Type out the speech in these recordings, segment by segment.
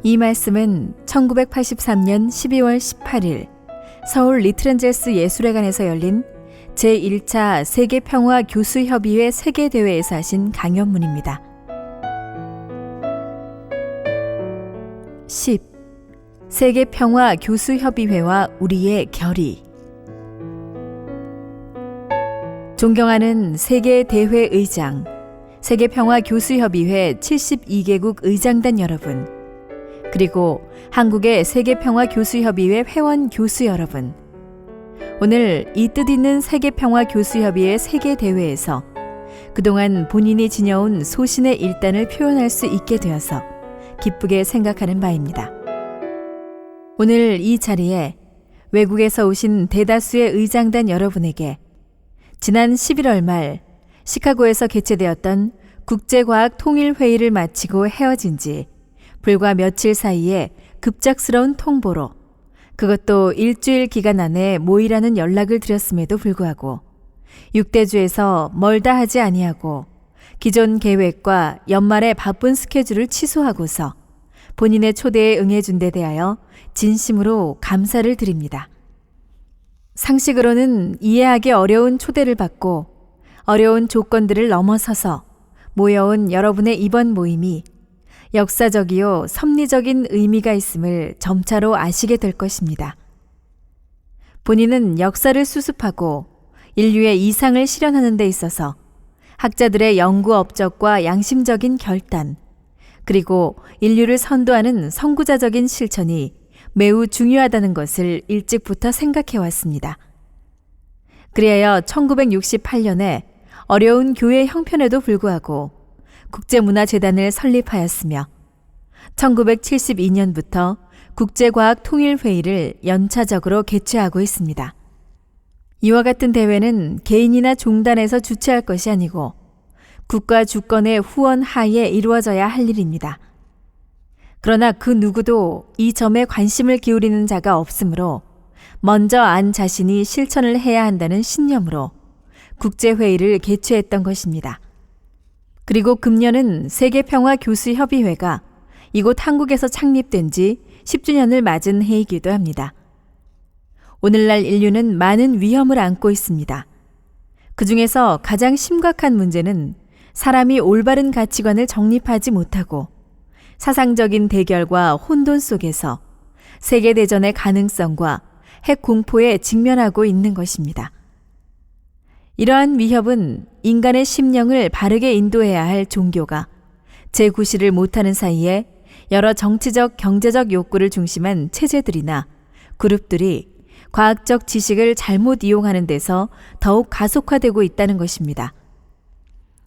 이 말씀은 1983년 12월 18일 서울 리트렌젤스 예술회관에서 열린 제1차 세계평화교수협의회 세계대회에서 하신 강연문입니다. 10. 세계평화교수협의회와 우리의 결의. 존경하는 세계대회의장, 세계평화교수협의회 72개국 의장단 여러분, 그리고 한국의 세계평화교수협의회 회원 교수 여러분, 오늘 이 뜻있는 세계평화교수협의회 세계대회에서 그동안 본인이 지녀온 소신의 일단을 표현할 수 있게 되어서 기쁘게 생각하는 바입니다. 오늘 이 자리에 외국에서 오신 대다수의 의장단 여러분에게 지난 11월 말 시카고에서 개최되었던 국제과학통일회의를 마치고 헤어진 지 불과 며칠 사이에 급작스러운 통보로, 그것도 일주일 기간 안에 모이라는 연락을 드렸음에도 불구하고 6대주에서 멀다 하지 아니하고 기존 계획과 연말의 바쁜 스케줄을 취소하고서 본인의 초대에 응해준 데 대하여 진심으로 감사를 드립니다. 상식으로는 이해하기 어려운 초대를 받고 어려운 조건들을 넘어서서 모여온 여러분의 이번 모임이 역사적이요 섭리적인 의미가 있음을 점차로 아시게 될 것입니다. 본인은 역사를 수습하고 인류의 이상을 실현하는 데 있어서 학자들의 연구 업적과 양심적인 결단, 그리고 인류를 선도하는 선구자적인 실천이 매우 중요하다는 것을 일찍부터 생각해 왔습니다. 그리하여 1968년에 어려운 교회 형편에도 불구하고 국제문화재단을 설립하였으며 1972년부터 국제과학통일회의를 연차적으로 개최하고 있습니다. 이와 같은 대회는 개인이나 종단에서 주최할 것이 아니고 국가 주권의 후원 하에 이루어져야 할 일입니다. 그러나 그 누구도 이 점에 관심을 기울이는 자가 없으므로 먼저 안 자신이 실천을 해야 한다는 신념으로 국제회의를 개최했던 것입니다. 그리고 금년은 세계평화교수협의회가 이곳 한국에서 창립된 지 10주년을 맞은 해이기도 합니다. 오늘날 인류는 많은 위험을 안고 있습니다. 그 중에서 가장 심각한 문제는 사람이 올바른 가치관을 정립하지 못하고 사상적인 대결과 혼돈 속에서 세계대전의 가능성과 핵 공포에 직면하고 있는 것입니다. 이러한 위협은 인간의 심령을 바르게 인도해야 할 종교가 재구실을 못하는 사이에 여러 정치적, 경제적 욕구를 중심한 체제들이나 그룹들이 과학적 지식을 잘못 이용하는 데서 더욱 가속화되고 있다는 것입니다.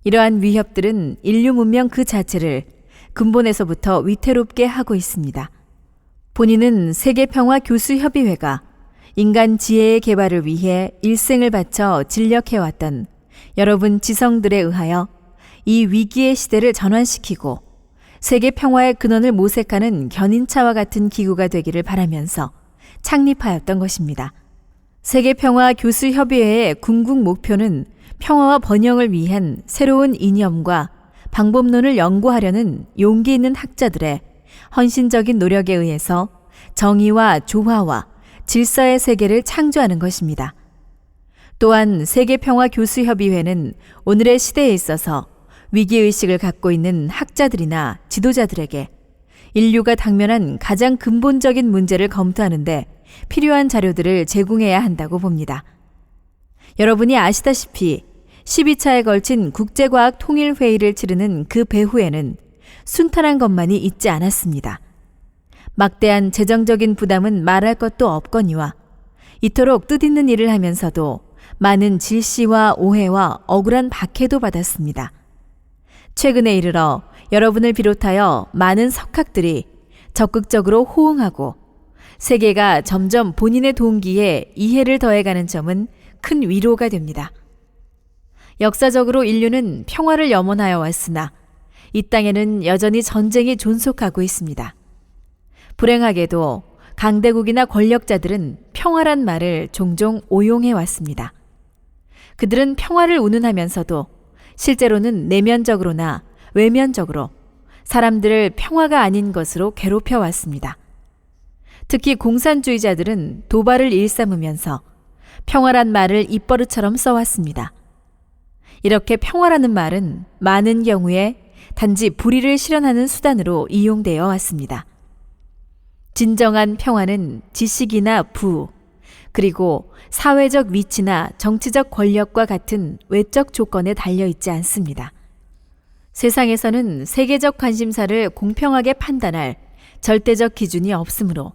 이러한 위협들은 인류 문명 그 자체를 근본에서부터 위태롭게 하고 있습니다. 본인은 세계평화교수협의회가 인간 지혜의 개발을 위해 일생을 바쳐 진력해왔던 여러분 지성들에 의하여 이 위기의 시대를 전환시키고 세계 평화의 근원을 모색하는 견인차와 같은 기구가 되기를 바라면서 창립하였던 것입니다. 세계평화교수협의회의 궁극 목표는 평화와 번영을 위한 새로운 이념과 방법론을 연구하려는 용기 있는 학자들의 헌신적인 노력에 의해서 정의와 조화와 질서의 세계를 창조하는 것입니다. 또한 세계평화교수협의회는 오늘의 시대에 있어서 위기의식을 갖고 있는 학자들이나 지도자들에게 인류가 당면한 가장 근본적인 문제를 검토하는데 필요한 자료들을 제공해야 한다고 봅니다. 여러분이 아시다시피 12차에 걸친 국제과학통일회의를 치르는 그 배후에는 순탄한 것만이 있지 않았습니다. 막대한 재정적인 부담은 말할 것도 없거니와 이토록 뜻있는 일을 하면서도 많은 질시와 오해와 억울한 박해도 받았습니다. 최근에 이르러 여러분을 비롯하여 많은 석학들이 적극적으로 호응하고 세계가 점점 본인의 동기에 이해를 더해가는 점은 큰 위로가 됩니다. 역사적으로 인류는 평화를 염원하여 왔으나 이 땅에는 여전히 전쟁이 존속하고 있습니다. 불행하게도 강대국이나 권력자들은 평화란 말을 종종 오용해 왔습니다. 그들은 평화를 운운하면서도 실제로는 내면적으로나 외면적으로 사람들을 평화가 아닌 것으로 괴롭혀 왔습니다. 특히 공산주의자들은 도발을 일삼으면서 평화란 말을 입버릇처럼 써왔습니다. 이렇게 평화라는 말은 많은 경우에 단지 불의를 실현하는 수단으로 이용되어 왔습니다. 진정한 평화는 지식이나 부, 그리고 사회적 위치나 정치적 권력과 같은 외적 조건에 달려있지 않습니다. 세상에서는 세계적 관심사를 공평하게 판단할 절대적 기준이 없으므로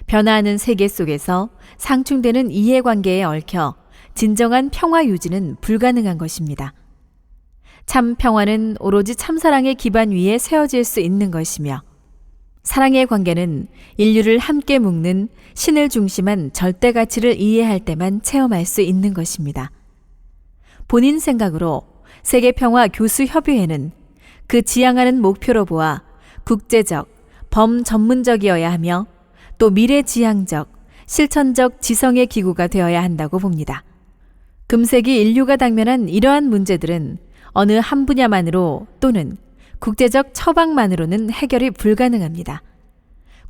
변화하는 세계 속에서 상충되는 이해관계에 얽혀 진정한 평화 유지는 불가능한 것입니다. 참 평화는 오로지 참사랑의 기반 위에 세워질 수 있는 것이며 사랑의 관계는 인류를 함께 묶는 신을 중심한 절대 가치를 이해할 때만 체험할 수 있는 것입니다. 본인 생각으로 세계평화 교수협의회는 그 지향하는 목표로 보아 국제적, 범전문적이어야 하며 또 미래지향적, 실천적 지성의 기구가 되어야 한다고 봅니다. 금세기 인류가 당면한 이러한 문제들은 어느 한 분야만으로 또는 국제적 처방만으로는 해결이 불가능합니다.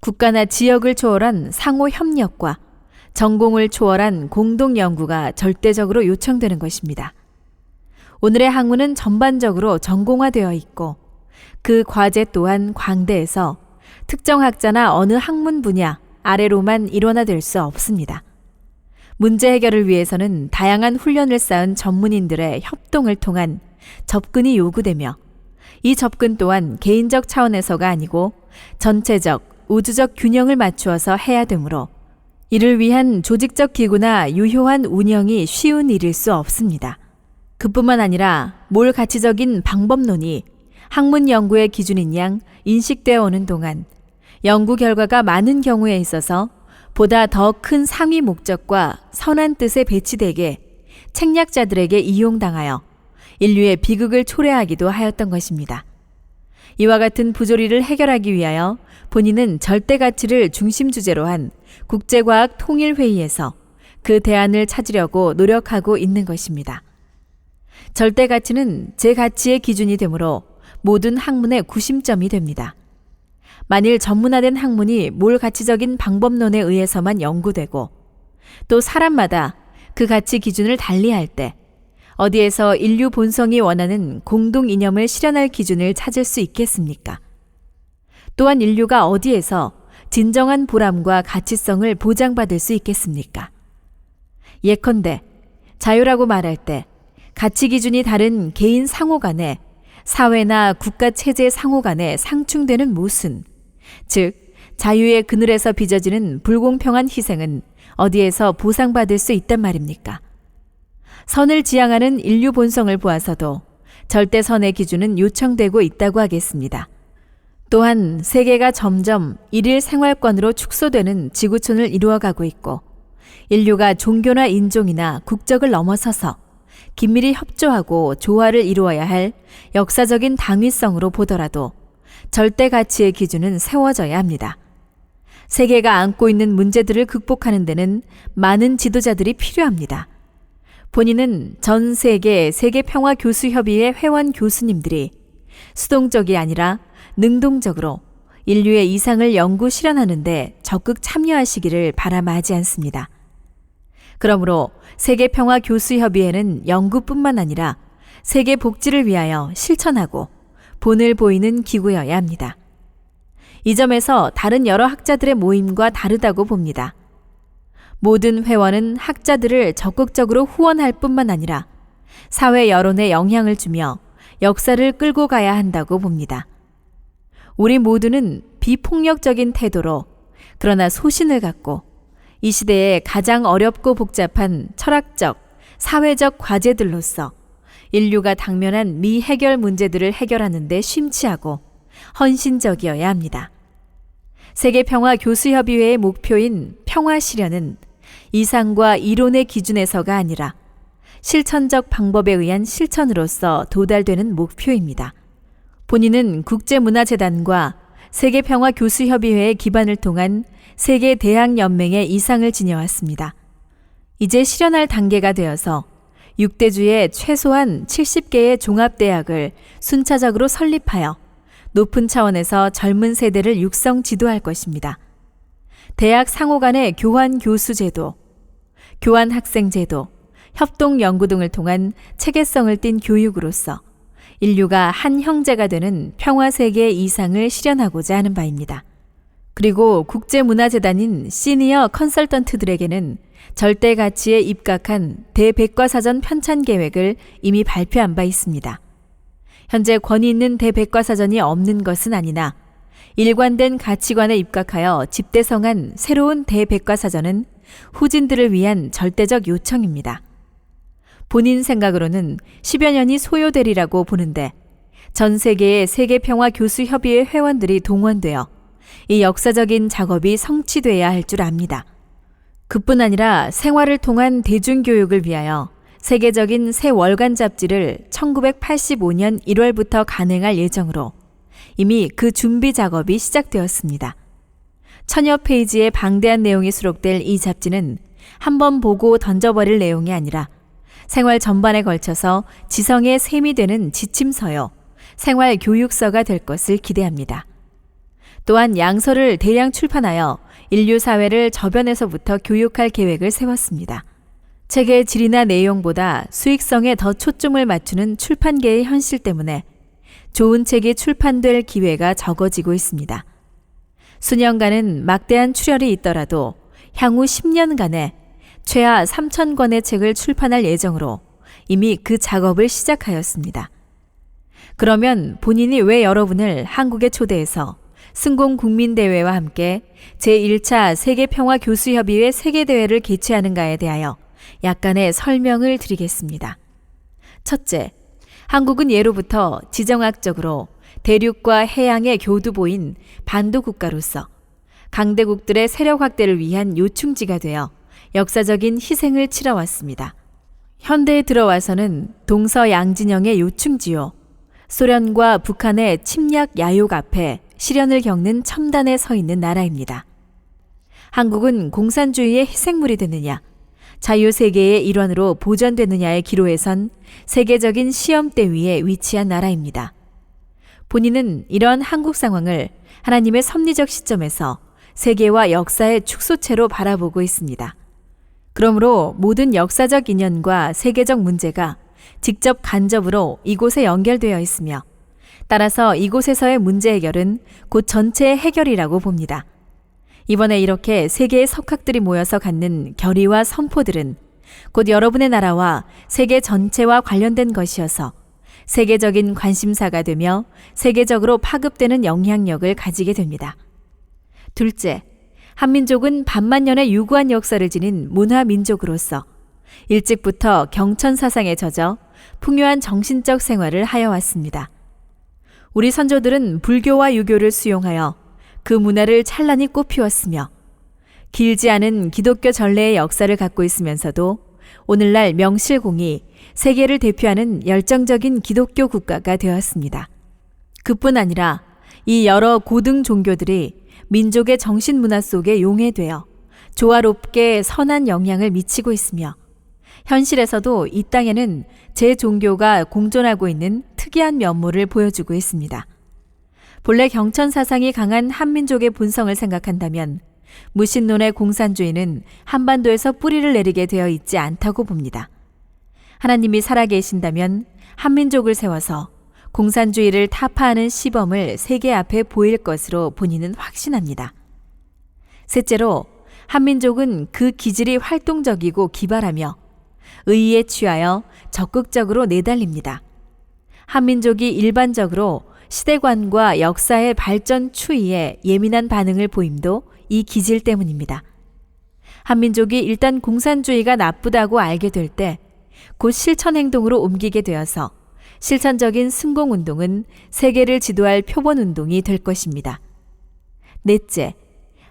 국가나 지역을 초월한 상호 협력과 전공을 초월한 공동 연구가 절대적으로 요청되는 것입니다. 오늘의 학문은 전반적으로 전공화되어 있고 그 과제 또한 광대해서 특정 학자나 어느 학문 분야 아래로만 일원화될 수 없습니다. 문제 해결을 위해서는 다양한 훈련을 쌓은 전문인들의 협동을 통한 접근이 요구되며 이 접근 또한 개인적 차원에서가 아니고 전체적, 우주적 균형을 맞추어서 해야 되므로 이를 위한 조직적 기구나 유효한 운영이 쉬운 일일 수 없습니다. 그뿐만 아니라 몰가치적인 방법론이 학문 연구의 기준인 양 인식되어 오는 동안 연구 결과가 많은 경우에 있어서 보다 더 큰 상위 목적과 선한 뜻에 배치되게 책략자들에게 이용당하여 인류의 비극을 초래하기도 하였던 것입니다. 이와 같은 부조리를 해결하기 위하여 본인은 절대 가치를 중심 주제로 한 국제과학 통일회의에서 그 대안을 찾으려고 노력하고 있는 것입니다. 절대 가치는 제 가치의 기준이 되므로 모든 학문의 구심점이 됩니다. 만일 전문화된 학문이 몰가치적인 방법론에 의해서만 연구되고 또 사람마다 그 가치 기준을 달리할 때 어디에서 인류 본성이 원하는 공동 이념을 실현할 기준을 찾을 수 있겠습니까? 또한 인류가 어디에서 진정한 보람과 가치성을 보장받을 수 있겠습니까? 예컨대 자유라고 말할 때 가치 기준이 다른 개인 상호 간에 사회나 국가 체제 상호 간에 상충되는 모순, 즉 자유의 그늘에서 빚어지는 불공평한 희생은 어디에서 보상받을 수 있단 말입니까? 선을 지향하는 인류 본성을 보아서도 절대 선의 기준은 요청되고 있다고 하겠습니다. 또한 세계가 점점 일일 생활권으로 축소되는 지구촌을 이루어가고 있고 인류가 종교나 인종이나 국적을 넘어서서 긴밀히 협조하고 조화를 이루어야 할 역사적인 당위성으로 보더라도 절대 가치의 기준은 세워져야 합니다. 세계가 안고 있는 문제들을 극복하는 데는 많은 지도자들이 필요합니다. 본인은 전 세계 세계평화교수협의회 회원 교수님들이 수동적이 아니라 능동적으로 인류의 이상을 연구 실현하는 데 적극 참여하시기를 바라마지 않습니다. 그러므로 세계평화교수협의회는 연구뿐만 아니라 세계 복지를 위하여 실천하고 본을 보이는 기구여야 합니다. 이 점에서 다른 여러 학자들의 모임과 다르다고 봅니다. 모든 회원은 학자들을 적극적으로 후원할 뿐만 아니라 사회 여론에 영향을 주며 역사를 끌고 가야 한다고 봅니다. 우리 모두는 비폭력적인 태도로 그러나 소신을 갖고 이 시대에 가장 어렵고 복잡한 철학적, 사회적 과제들로서 인류가 당면한 미해결 문제들을 해결하는 데 심취하고 헌신적이어야 합니다. 세계평화교수협의회의 목표인 평화 실현은 이상과 이론의 기준에서가 아니라 실천적 방법에 의한 실천으로서 도달되는 목표입니다. 본인은 국제문화재단과 세계평화교수협의회의 기반을 통한 세계대학연맹의 이상을 지녀왔습니다. 이제 실현할 단계가 되어서 6대주에 최소한 70개의 종합대학을 순차적으로 설립하여 높은 차원에서 젊은 세대를 육성 지도할 것입니다. 대학 상호 간의 교환 교수 제도, 교환 학생 제도, 협동 연구 등을 통한 체계성을 띤 교육으로서 인류가 한 형제가 되는 평화 세계 이상을 실현하고자 하는 바입니다. 그리고 국제문화재단인 시니어 컨설턴트들에게는 절대 가치에 입각한 대백과사전 편찬 계획을 이미 발표한 바 있습니다. 현재 권위 있는 대백과사전이 없는 것은 아니나 일관된 가치관에 입각하여 집대성한 새로운 대백과사전은 후진들을 위한 절대적 요청입니다. 본인 생각으로는 10여 년이 소요되리라고 보는데 전 세계의 세계평화교수협의회 회원들이 동원되어 이 역사적인 작업이 성취돼야 할 줄 압니다. 그뿐 아니라 생활을 통한 대중교육을 위하여 세계적인 새 월간 잡지를 1985년 1월부터 간행할 예정으로 이미 그 준비 작업이 시작되었습니다. 1000여 페이지의 방대한 내용이 수록될 이 잡지는 한번 보고 던져버릴 내용이 아니라 생활 전반에 걸쳐서 지성의 셈이 되는 지침서요, 생활 교육서가 될 것을 기대합니다. 또한 양서를 대량 출판하여 인류 사회를 저변에서부터 교육할 계획을 세웠습니다. 책의 질이나 내용보다 수익성에 더 초점을 맞추는 출판계의 현실 때문에 좋은 책이 출판될 기회가 적어지고 있습니다. 수년간은 막대한 출혈이 있더라도 향후 10년간에 최하 3,000권의 책을 출판할 예정으로 이미 그 작업을 시작하였습니다. 그러면 본인이 왜 여러분을 한국에 초대해서 승공국민대회와 함께 제1차 세계평화교수협의회 세계대회를 개최하는가에 대하여 약간의 설명을 드리겠습니다. 첫째, 한국은 예로부터 지정학적으로 대륙과 해양의 교두보인 반도국가로서 강대국들의 세력 확대를 위한 요충지가 되어 역사적인 희생을 치러왔습니다. 현대에 들어와서는 동서양진영의 요충지요, 소련과 북한의 침략 야욕 앞에 시련을 겪는 첨단에 서 있는 나라입니다. 한국은 공산주의의 희생물이 되느냐, 자유세계의 일원으로 보존되느냐의 기로에선 세계적인 시험대 위에 위치한 나라입니다. 본인은 이런 한국 상황을 하나님의 섭리적 시점에서 세계와 역사의 축소체로 바라보고 있습니다. 그러므로 모든 역사적 인연과 세계적 문제가 직접 간접으로 이곳에 연결되어 있으며 따라서 이곳에서의 문제 해결은 곧 전체의 해결이라고 봅니다. 이번에 이렇게 세계의 석학들이 모여서 갖는 결의와 선포들은 곧 여러분의 나라와 세계 전체와 관련된 것이어서 세계적인 관심사가 되며 세계적으로 파급되는 영향력을 가지게 됩니다. 둘째, 한민족은 반만년의 유구한 역사를 지닌 문화민족으로서 일찍부터 경천사상에 젖어 풍요한 정신적 생활을 하여왔습니다. 우리 선조들은 불교와 유교를 수용하여 그 문화를 찬란히 꽃피웠으며 길지 않은 기독교 전례의 역사를 갖고 있으면서도 오늘날 명실공히 세계를 대표하는 열정적인 기독교 국가가 되었습니다. 그뿐 아니라 이 여러 고등 종교들이 민족의 정신문화 속에 용해되어 조화롭게 선한 영향을 미치고 있으며 현실에서도 이 땅에는 제 종교가 공존하고 있는 특이한 면모를 보여주고 있습니다. 본래 경천 사상이 강한 한민족의 본성을 생각한다면 무신론의 공산주의는 한반도에서 뿌리를 내리게 되어 있지 않다고 봅니다. 하나님이 살아계신다면 한민족을 세워서 공산주의를 타파하는 시범을 세계 앞에 보일 것으로 본인은 확신합니다. 셋째로, 한민족은 그 기질이 활동적이고 기발하며 의의에 취하여 적극적으로 내달립니다. 한민족이 일반적으로 시대관과 역사의 발전 추이에 예민한 반응을 보임도 이 기질 때문입니다. 한민족이 일단 공산주의가 나쁘다고 알게 될 때 곧 실천 행동으로 옮기게 되어서 실천적인 승공운동은 세계를 지도할 표본운동이 될 것입니다. 넷째,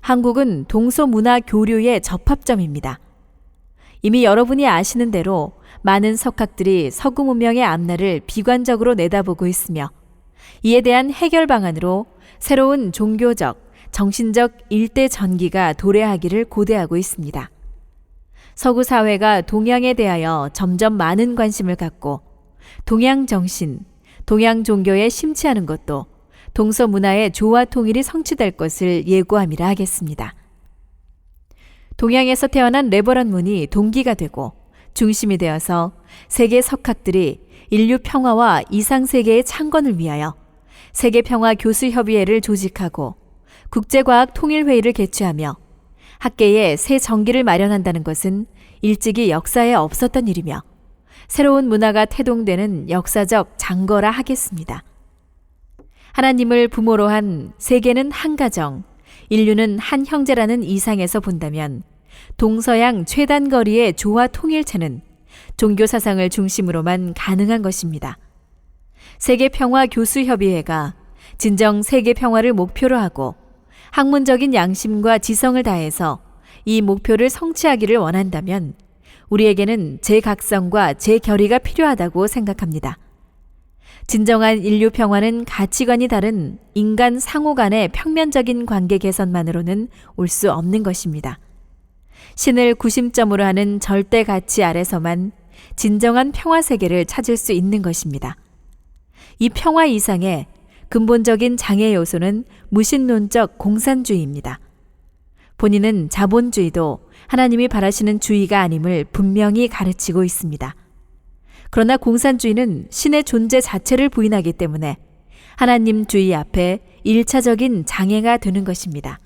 한국은 동서문화 교류의 접합점입니다. 이미 여러분이 아시는 대로 많은 석학들이 서구 문명의 앞날을 비관적으로 내다보고 있으며 이에 대한 해결 방안으로 새로운 종교적, 정신적 일대 전기가 도래하기를 고대하고 있습니다. 서구 사회가 동양에 대하여 점점 많은 관심을 갖고 동양 정신, 동양 종교에 심취하는 것도 동서 문화의 조화 통일이 성취될 것을 예고함이라 하겠습니다. 동양에서 태어난 레버런 문이 동기가 되고 중심이 되어서 세계 석학들이 인류 평화와 이상세계의 창건을 위하여 세계평화교수협의회를 조직하고 국제과학통일회의를 개최하며 학계에 새 정기를 마련한다는 것은 일찍이 역사에 없었던 일이며 새로운 문화가 태동되는 역사적 장거라 하겠습니다. 하나님을 부모로 한 세계는 한 가정, 인류는 한 형제라는 이상에서 본다면 동서양 최단거리의 조화 통일체는 종교 사상을 중심으로만 가능한 것입니다. 세계평화교수협의회가 진정 세계평화를 목표로 하고 학문적인 양심과 지성을 다해서 이 목표를 성취하기를 원한다면 우리에게는 재각성과 재결의가 필요하다고 생각합니다. 진정한 인류 평화는 가치관이 다른 인간 상호 간의 평면적인 관계 개선만으로는 올 수 없는 것입니다. 신을 구심점으로 하는 절대 가치 아래서만 진정한 평화 세계를 찾을 수 있는 것입니다. 이 평화 이상의 근본적인 장애 요소는 무신론적 공산주의입니다. 본인은 자본주의도 하나님이 바라시는 주의가 아님을 분명히 가르치고 있습니다. 그러나 공산주의는 신의 존재 자체를 부인하기 때문에 하나님주의 앞에 1차적인 장애가 되는 것입니다.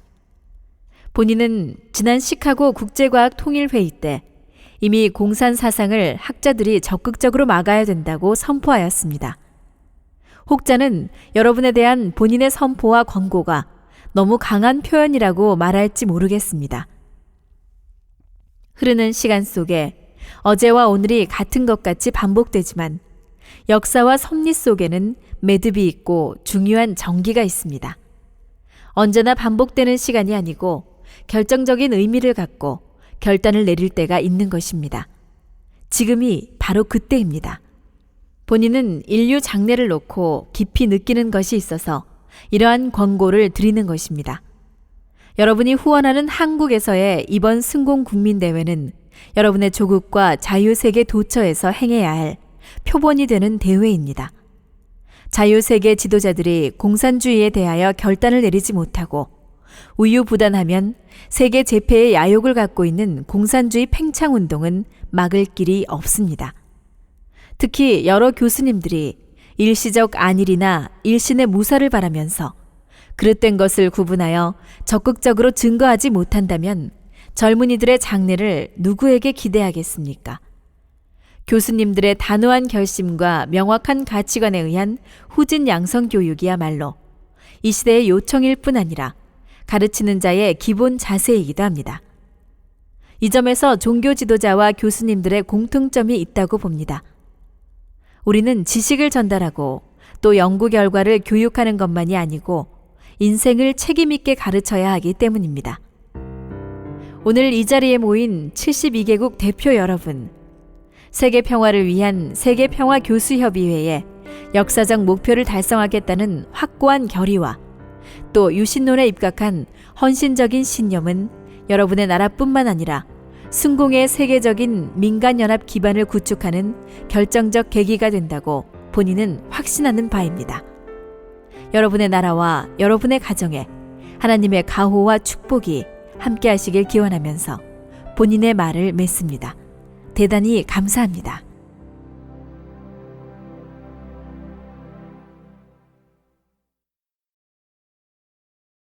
본인은 지난 시카고 국제과학통일회의 때 이미 공산 사상을 학자들이 적극적으로 막아야 된다고 선포하였습니다. 혹자는 여러분에 대한 본인의 선포와 권고가 너무 강한 표현이라고 말할지 모르겠습니다. 흐르는 시간 속에 어제와 오늘이 같은 것 같이 반복되지만 역사와 섭리 속에는 매듭이 있고 중요한 정기가 있습니다. 언제나 반복되는 시간이 아니고 결정적인 의미를 갖고 결단을 내릴 때가 있는 것입니다. 지금이 바로 그때입니다. 본인은 인류 장래를 놓고 깊이 느끼는 것이 있어서 이러한 권고를 드리는 것입니다. 여러분이 후원하는 한국에서의 이번 승공국민대회는 여러분의 조국과 자유세계 도처에서 행해야 할 표본이 되는 대회입니다. 자유세계 지도자들이 공산주의에 대하여 결단을 내리지 못하고 우유부단하면 세계 재패의 야욕을 갖고 있는 공산주의 팽창운동은 막을 길이 없습니다. 특히 여러 교수님들이 일시적 안일이나 일신의 무사를 바라면서 그릇된 것을 구분하여 적극적으로 증거하지 못한다면 젊은이들의 장래를 누구에게 기대하겠습니까? 교수님들의 단호한 결심과 명확한 가치관에 의한 후진 양성 교육이야말로 이 시대의 요청일 뿐 아니라 가르치는 자의 기본 자세이기도 합니다. 이 점에서 종교 지도자와 교수님들의 공통점이 있다고 봅니다. 우리는 지식을 전달하고 또 연구 결과를 교육하는 것만이 아니고 인생을 책임있게 가르쳐야 하기 때문입니다. 오늘 이 자리에 모인 72개국 대표 여러분, 세계 평화를 위한 세계평화교수협의회의 역사적 목표를 달성하겠다는 확고한 결의와 또 유신론에 입각한 헌신적인 신념은 여러분의 나라뿐만 아니라 순공의 세계적인 민간연합 기반을 구축하는 결정적 계기가 된다고 본인은 확신하는 바입니다. 여러분의 나라와 여러분의 가정에 하나님의 가호와 축복이 함께 하시길 기원하면서 본인의 말을 맺습니다. 대단히 감사합니다.